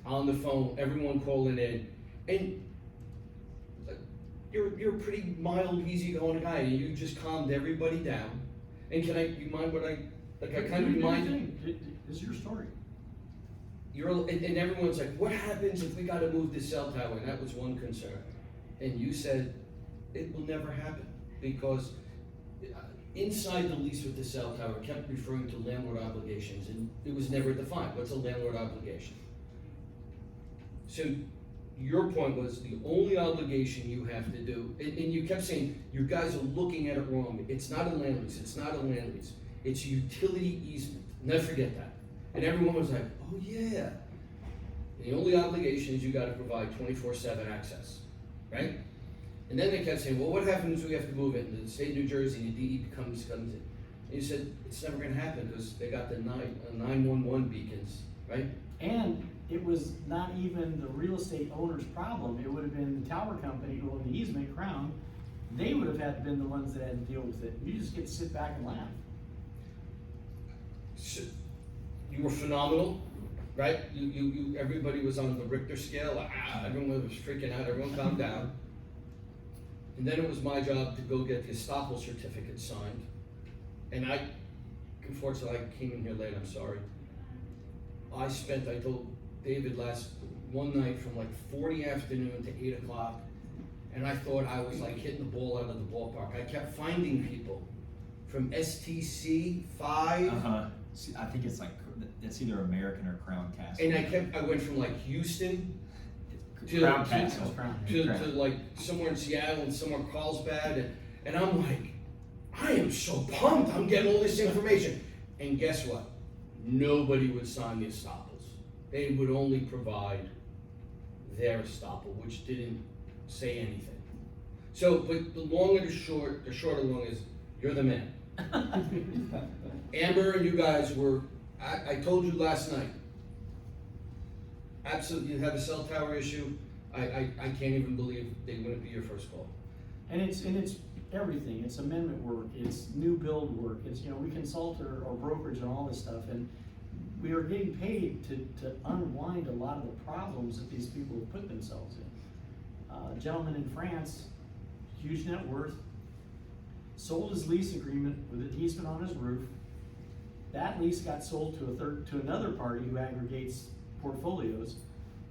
on the phone, everyone calling in. And you're a pretty mild, easygoing guy, and you just calmed everybody down. And you mind what I kind of reminded? This is your story. And everyone's like, what happens if we gotta move this cell tower? And that was one concern. And you said, it will never happen, because inside the lease with the cell tower kept referring to landlord obligations, and it was never defined. What's a landlord obligation? So your point was the only obligation you have to do, and you kept saying, you guys are looking at it wrong. It's not a land lease, it's not a land lease. It's a utility easement. Never forget that. And everyone was like, oh yeah. And the only obligation is you gotta provide 24/7 access, right? And then they kept saying, well, what happens if we have to move it? And the state of New Jersey, and the DE comes in. And you said, it's never gonna happen because they got the 911 beacons, right? And it was not even the real estate owner's problem. It would have been the tower company who owned the easement, Crown. They would have had been the ones that had to deal with it. You just get to sit back and laugh. So, you were phenomenal, right? Everybody was on the Richter scale. Everyone was freaking out. Everyone calmed down. And then it was my job to go get the estoppel certificate signed. And unfortunately, I came in here late. I'm sorry. I told David one night from like 4 in the afternoon to 8 o'clock, and I thought I was like hitting the ball out of the ballpark. I kept finding people from STC 5. See, I think it's either American or Crown Castle. And I went from like Houston Crown Castle. to like somewhere in Seattle and somewhere Carlsbad, and I'm like, I am so pumped. I'm getting all this information. And guess what? Nobody would sign the estoppels. They would only provide their estoppel, which didn't say anything. So, but the long and the short of long is, you're the man. Amber and you guys were, I told you last night, absolutely, you have a cell tower issue. I can't even believe they wouldn't be your first call. And it's everything. It's amendment work, it's new build work, it's, we consult our brokerage and all this stuff, and we are getting paid to unwind a lot of the problems that these people have put themselves in. A gentleman in France, huge net worth, sold his lease agreement with an easement on his roof. That lease got sold to another party who aggregates portfolios,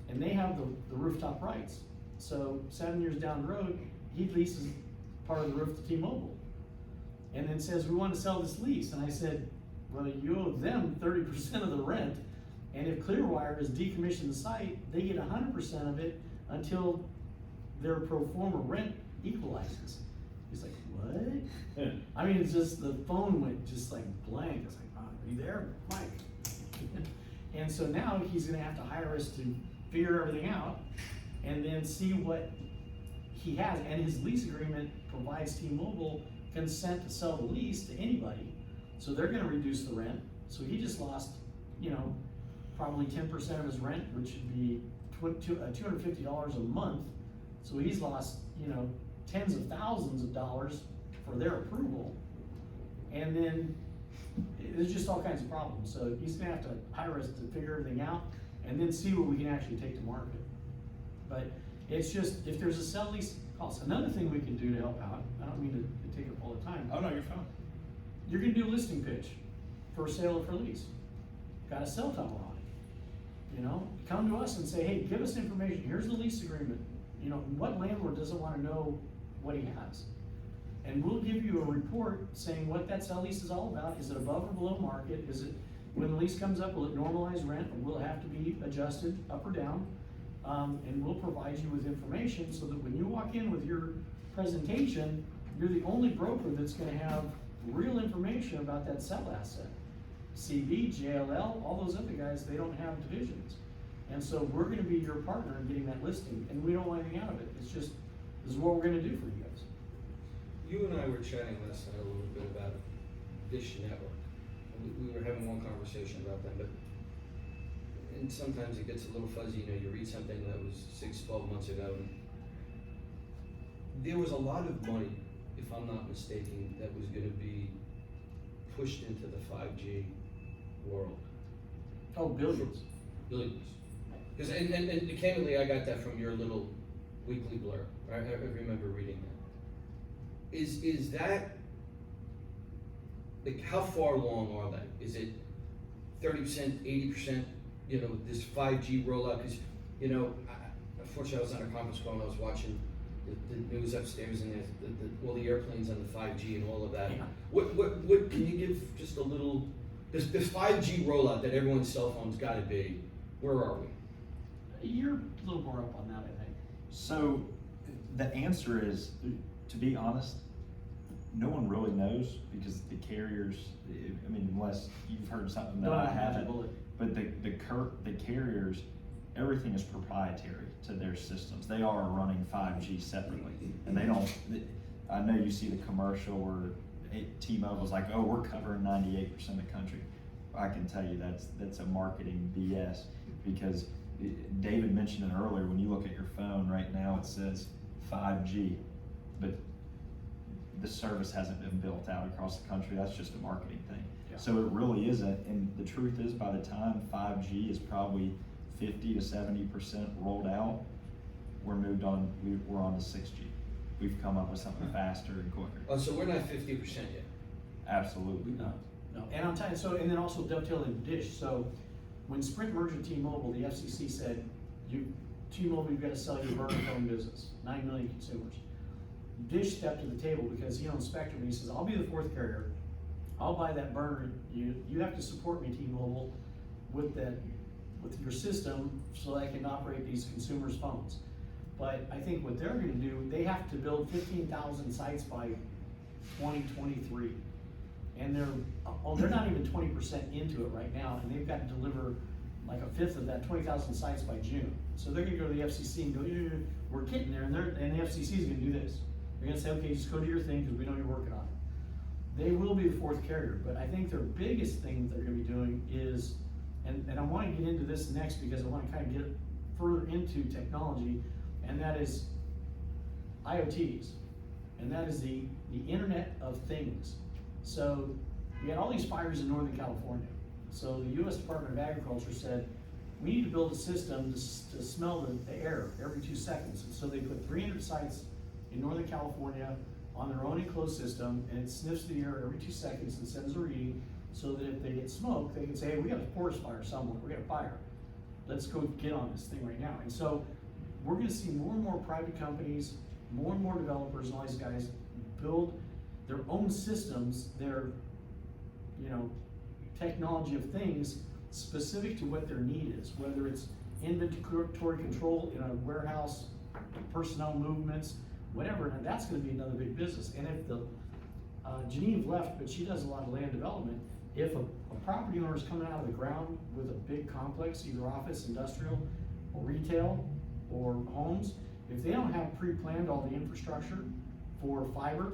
and they have the rooftop rights. So 7 years down the road, he leases part of the roof to T-Mobile, and then says, we want to sell this lease. And I said, well, you owe them 30% of the rent, and if Clearwire has decommissioned the site, they get 100% of it until their pro forma rent equalizes. He's like, what? I mean, it's just, the phone went just like blank. It's like, oh Are you there, Mike? And so now he's gonna have to hire us to figure everything out and then see what he has. And his lease agreement provides T-Mobile consent to sell the lease to anybody. So they're gonna reduce the rent. So he just lost, you know, probably 10% of his rent, which would be $250 a month. So he's lost, you know, tens of thousands of dollars for their approval. And then there's just all kinds of problems. So he's gonna have to hire us to figure everything out and then see what we can actually take to market. But it's just, if there's a sell lease cost, another thing we can do to help out, I don't mean to take up all the time. Oh, no, you're fine. You're gonna do a listing pitch for sale or for lease. Got a cell tower on it. You know, come to us and say, hey, give us information. Here's the lease agreement. You know, what landlord doesn't wanna know what he has? And we'll give you a report saying what that sell lease is all about. Is it above or below market? Is it, when the lease comes up, will it normalize rent or will it have to be adjusted up or down? And we'll provide you with information so that when you walk in with your presentation, you're the only broker that's gonna have real information about that sell asset. CB, JLL, all those other guys, they don't have divisions. And so we're gonna be your partner in getting that listing, and we don't want anything out of it. It's just, this is what we're gonna do for you guys. You and I were chatting last night a little bit about Dish Network. We were having one conversation about them, but and sometimes it gets a little fuzzy, you know, you read something that was 6-12 months ago. And there was a lot of money, if I'm not mistaken, that was gonna be pushed into the 5G world. Oh, billions. Billions. Because, and candidly, I got that from your little weekly blur. I remember reading that. Is that, like, how far along are they? Is it 30%, 80%, you know, this 5G rollout? Because, you know, unfortunately I was on a conference call and I was watching the news upstairs and all the airplanes on the 5G and all of that. Yeah. What can you give just a little, this 5G rollout that everyone's cell phone's gotta be, where are we? You're a little more up on that, I think. So the answer is, to be honest, no one really knows because the carriers, I mean, unless you've heard something that Don't I have a magic haven't, bullet. but the carriers, everything is proprietary to their systems. They are running 5G separately, and they don't. I know you see the commercial where T-Mobile's like, "Oh, we're covering 98% of the country." I can tell you that's a marketing BS because David mentioned it earlier. When you look at your phone right now, it says 5G, but the service hasn't been built out across the country. That's just a marketing thing. Yeah. So it really isn't. And the truth is, by the time 5G is probably 50 to 70% rolled out, we're on to 6G. We've come up with something faster and quicker. Oh, so we're not 50% yet? Absolutely. No. And I'm telling you, so, and then also dovetailing Dish. So when Sprint merged with T-Mobile, the FCC said, T-Mobile, you've got to sell your burner phone business, 9 million consumers. Dish stepped to the table because he owns Spectrum, and he says, I'll be the fourth carrier. I'll buy that burner. You have to support me, T-Mobile, with your system so I can operate these consumers' phones. But I think what they're gonna do, they have to build 15,000 sites by 2023. And they're not even 20% into it right now, and they've got to deliver like a fifth of that, 20,000 sites by June. So they're gonna go to the FCC and go, yeah, we're getting there, and the FCC is gonna do this. They're gonna say, okay, just go do your thing, because we know you're working on it. They will be the fourth carrier, but I think their biggest thing that they're gonna be doing is, and I wanna get into this next because I wanna kind of get further into technology, and that is IoTs, and that is the Internet of Things. So we had all these fires in Northern California. So the US Department of Agriculture said, we need to build a system to smell the air every 2 seconds. And so they put 300 sites in Northern California on their own enclosed system, and it sniffs the air every 2 seconds and sends a reading so that if they get smoke, they can say, hey, we got a forest fire somewhere, we got a fire. Let's go get on this thing right now. And so we're gonna see more and more private companies, more and more developers and all these guys build their own systems, their, technology of things specific to what their need is, whether it's inventory control in a warehouse, personnel movements, whatever, and that's gonna be another big business. And if Genevieve left, but she does a lot of land development, if a property owner is coming out of the ground with a big complex, either office, industrial, or retail, or homes, if they don't have pre-planned all the infrastructure for fiber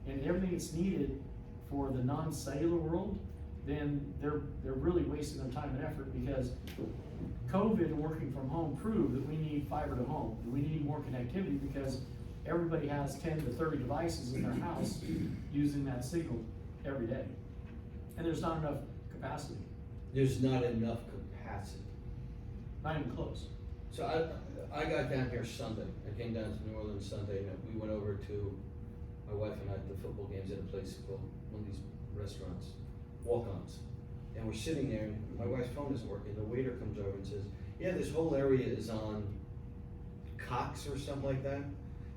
and everything that's needed for the non-cellular world, then they're really wasting their time and effort, because COVID and working from home proved that we need fiber to home. We need more connectivity because everybody has 10 to 30 devices in their house using that signal every day. And there's not enough capacity, There's not enough capacity. not even close. So I got down here Sunday. I came down to New Orleans Sunday, and we went over to, my wife and I, the football games at a place called, one of these restaurants, Walk-Ons. And we're sitting there, and my wife's phone isn't working. The waiter comes over and says, yeah, this whole area is on Cox or something like that.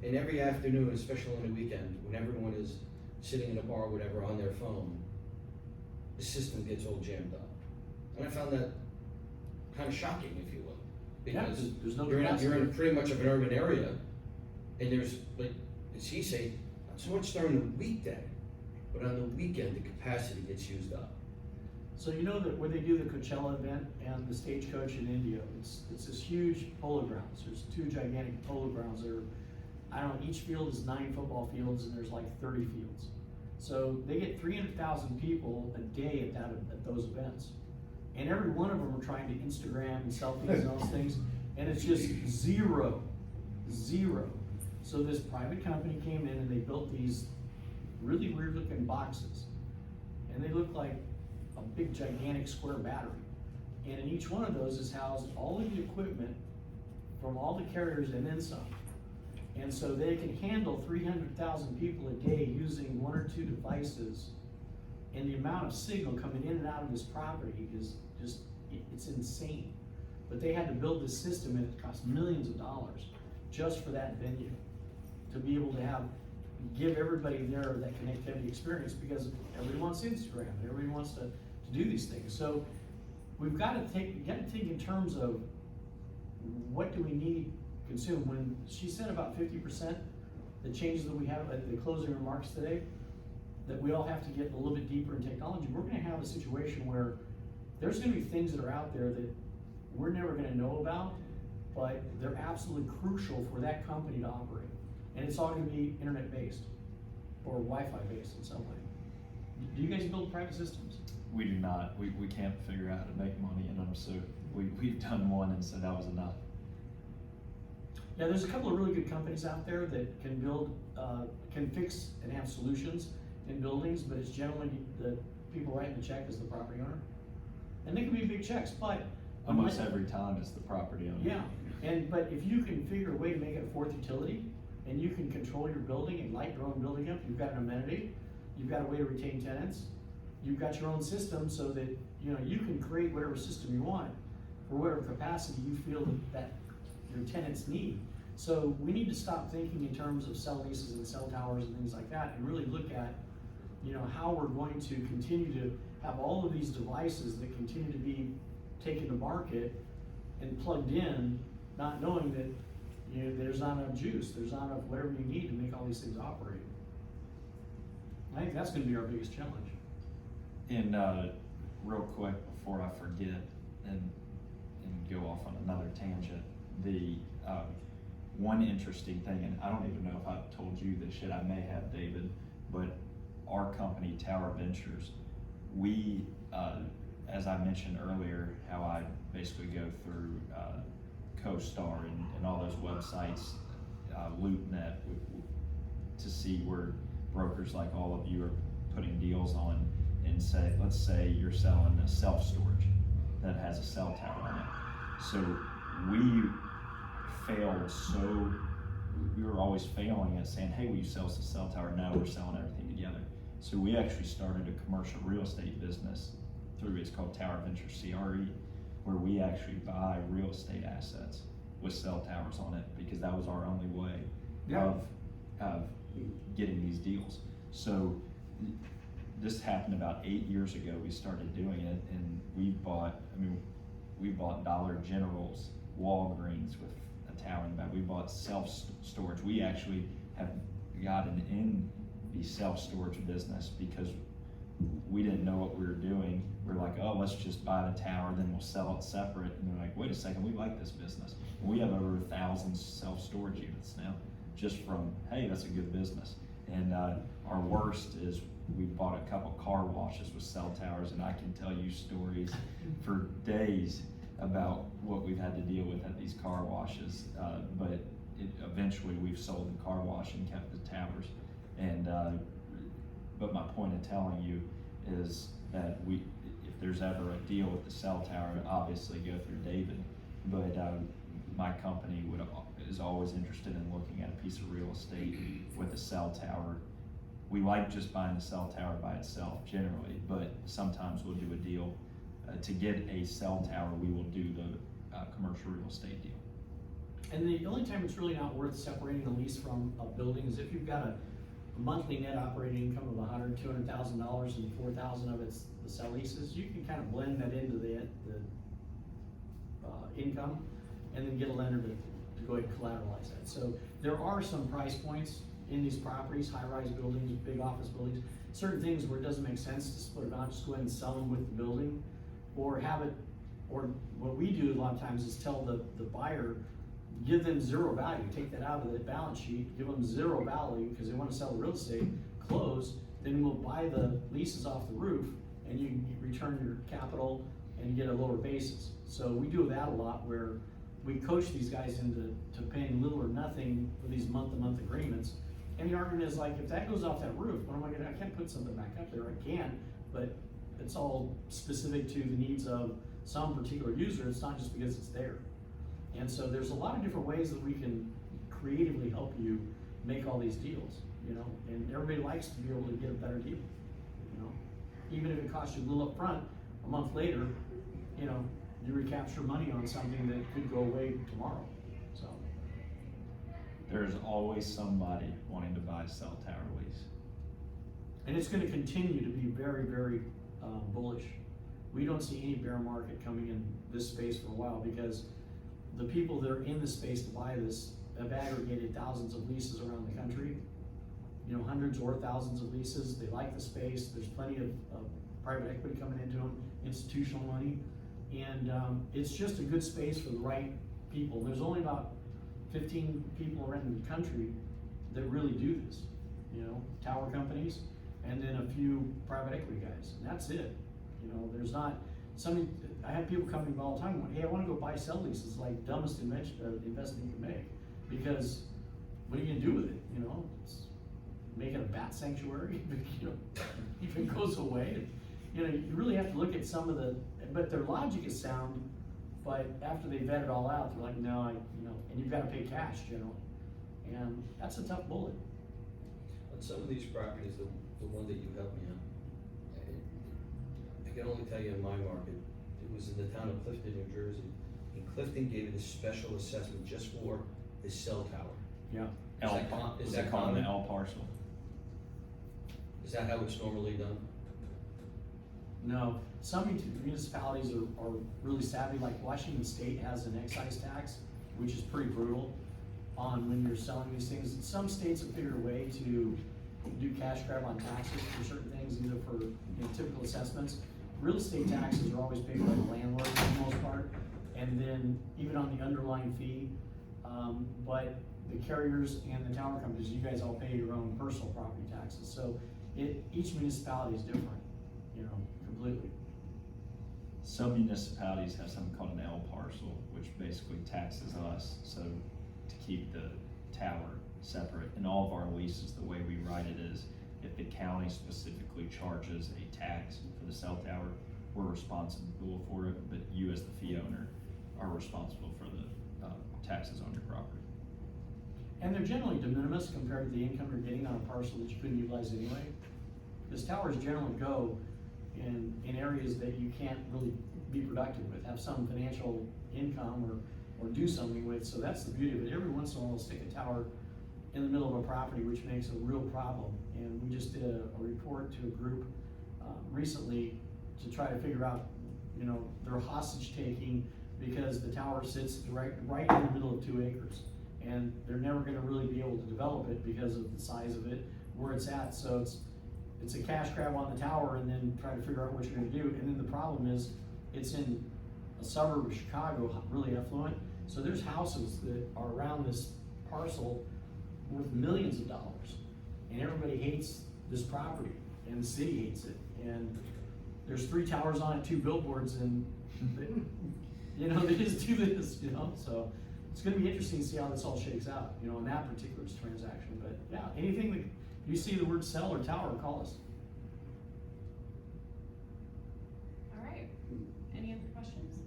And every afternoon, especially on the weekend, when everyone is sitting in a bar or whatever on their phone, the system gets all jammed up. And I found that kind of shocking, if you will. Because Yeah, there's no you're capacity. in pretty much of an urban area, and there's, like, as he said, not so much during the weekday, but on the weekend, the capacity gets used up. So you know that where they do the Coachella event and the Stagecoach in India, it's this huge polo grounds. There's 2 gigantic polo grounds that are, I don't know, each field is 9 football fields, and there's like 30 fields. So they get 300,000 people a day at those events. And every one of them are trying to Instagram and selfies and all those things, and it's just zero. So this private company came in and they built these really weird looking boxes, and they look like a big gigantic square battery. And in each one of those is housed all of the equipment from all the carriers and then some. And so they can handle 300,000 people a day using 1 or 2 devices. And the amount of signal coming in and out of this property is just, it's insane. But they had to build this system, and it cost millions of dollars just for that venue, to be able to give everybody there that connectivity experience, because everybody wants Instagram, and everybody wants to do these things. So we've got to take in terms of what do we need to consume. When she said about 50%, the changes that we have at the closing remarks today, that we all have to get a little bit deeper in technology, we're gonna have a situation where there's gonna be things that are out there that we're never gonna know about, but they're absolutely crucial for that company to operate. And it's all gonna be internet-based or Wi-Fi based in some way. Do you guys build private systems? We do not. We can't figure out how to make money in them, so we've done one and said that was enough. Yeah, there's a couple of really good companies out there that can build, can fix and have solutions in buildings, but it's generally the people writing the check is the property owner. And they can be big checks, but. Almost every time it's the property owner. Yeah, but if you can figure a way to make it a 4th utility, and you can control your building and light your own building up, you've got an amenity, you've got a way to retain tenants, you've got your own system so that, you can create whatever system you want for whatever capacity you feel that your tenants need. So we need to stop thinking in terms of cell leases and cell towers and things like that, and really look at, how we're going to continue to have all of these devices that continue to be taken to market and plugged in, not knowing that, there's not enough juice, there's not enough whatever you need to make all these things operate. I think that's gonna be our biggest challenge. And real quick before I forget and go off on another tangent, the one interesting thing, and I don't even know if I've told you this yet, I may have, David, but our company, Tower Ventures, we, as I mentioned earlier, how I basically go through CoStar and all those websites, LoopNet, to see where brokers like all of you are putting deals on, and let's say you're selling a self-storage that has a cell tower on it. So we were always failing at saying, hey, will you sell us a cell tower? No, we're selling everything together. So we actually started a commercial real estate business it's called Tower Ventures CRE, where we actually buy real estate assets with cell towers on it, because that was our only way of getting these deals. So this happened about 8 years ago. We started doing it, and we bought Dollar General's Walgreens with a tower in the back. We bought self-storage. We actually have gotten in the self-storage business because we didn't know what we were doing. We're like, oh, let's just buy the tower, then we'll sell it separate. And they're like, wait a second, we like this business. And we have over 1,000 self-storage units now, just from, hey, that's a good business. And our worst is we bought a couple car washes with cell towers, and I can tell you stories for days about what we've had to deal with at these car washes. But eventually we've sold the car wash and kept the towers. And but my point of telling you is that if there's ever a deal with the cell tower, obviously go through David. But my company is always interested in looking at a piece of real estate with a cell tower. We like just buying the cell tower by itself generally, but sometimes we'll do a deal. To get a cell tower, we will do the commercial real estate deal. And the only time it's really not worth separating a lease from a building is if you've got a monthly net operating income of $100,000, $200,000 and $4,000 of it's the cell leases. You can kind of blend that into the income and then get a lender to go ahead and collateralize that. So there are some price points in these properties, high-rise buildings, big office buildings, certain things where it doesn't make sense to split it out, just go ahead and sell them with the building, or have it, or what we do a lot of times is tell the buyer, give them zero value, take that out of the balance sheet, give them zero value because they want to sell the real estate, close, then we'll buy the leases off the roof and you return your capital and you get a lower basis. So we do that a lot where we coach these guys into paying little or nothing for these month-to-month agreements. And the argument is like, if that goes off that roof, what am I gonna, I can't put something back up there, I can, but it's all specific to the needs of some particular user, it's not just because it's there. And so there's a lot of different ways that we can creatively help you make all these deals, you know, and everybody likes to be able to get a better deal, you know. Even if it costs you a little upfront, a month later, you know, you recapture money on something that could go away tomorrow, so. There's always somebody wanting to buy a cell tower lease. And it's gonna continue to be very, very bullish. We don't see any bear market coming in this space for a while because the people that are in the space to buy this have aggregated thousands of leases around the country, you know, hundreds or thousands of leases. They like the space. There's plenty of private equity coming into them, institutional money, and it's just a good space for the right people. There's only about 15 people around the country that really do this, you know, tower companies, and then a few private equity guys, and that's it. You know, there's not, I have people coming to me all the time going, hey, I wanna go buy cell leases. It's like dumbest investment you can make, because what are you gonna do with it, you know? Make it a bat sanctuary, you know, if it goes away. You know, you really have to look at some of but their logic is sound, but after they vet it all out, they're like, no, you know, and you've gotta pay cash generally. And that's a tough bullet. On some of these properties, the one that you helped me on, I can only tell you in my market, it was in the town of Clifton, New Jersey. And Clifton gave it a special assessment just for the cell tower. Yeah. Is that called an common? L parcel? Is that how it's normally done? No, some municipalities are really savvy, like Washington State has an excise tax, which is pretty brutal on when you're selling these things. Some states have figured a way to do cash grab on taxes for certain things, either for, you know, typical assessments. Real estate taxes are always paid by the landlord for the most part, and then even on the underlying fee. But the carriers and the tower companies, you guys all pay your own personal property taxes. So each municipality is different, you know, completely. Some municipalities have something called an L parcel, which basically taxes us, so to keep the tower separate. In all of our leases, the way we write it is, if the county specifically charges a tax for the cell tower, we're responsible for it, but you as the fee owner are responsible for the taxes on your property. And they're generally de minimis compared to the income you're getting on a parcel that you couldn't utilize anyway. Because towers generally go in areas that you can't really be productive with, have some financial income or do something with. So that's the beauty of it. Every once in a while, we'll stick a tower in the middle of a property, which makes a real problem. And we just did a report to a group recently to try to figure out, you know, their hostage taking because the tower sits right in the middle of 2 acres. And they're never gonna really be able to develop it because of the size of it, where it's at. So it's a cash grab on the tower and then try to figure out what you're gonna do. And then the problem is, it's in a suburb of Chicago, really affluent. So there's houses that are around this parcel worth millions of dollars. And everybody hates this property, and the city hates it. And there's 3 towers on it, 2 billboards, and you know, they just do this, you know? So it's gonna be interesting to see how this all shakes out, you know, in that particular transaction. But yeah, anything that you see the word cell or tower, call us. All right, any other questions?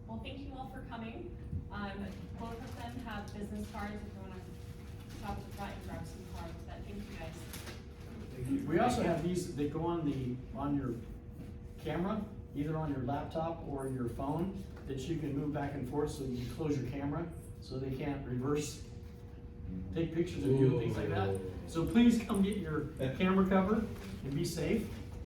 Well, thank you all for coming. Both of them have business cards if you wanna stop at the front and grab some cards, but thank you guys. Thank you. We also have these that go on your camera, either on your laptop or your phone, that you can move back and forth, so you can close your camera, so they can't reverse, take pictures of you and things like that. So please come get your camera cover and be safe.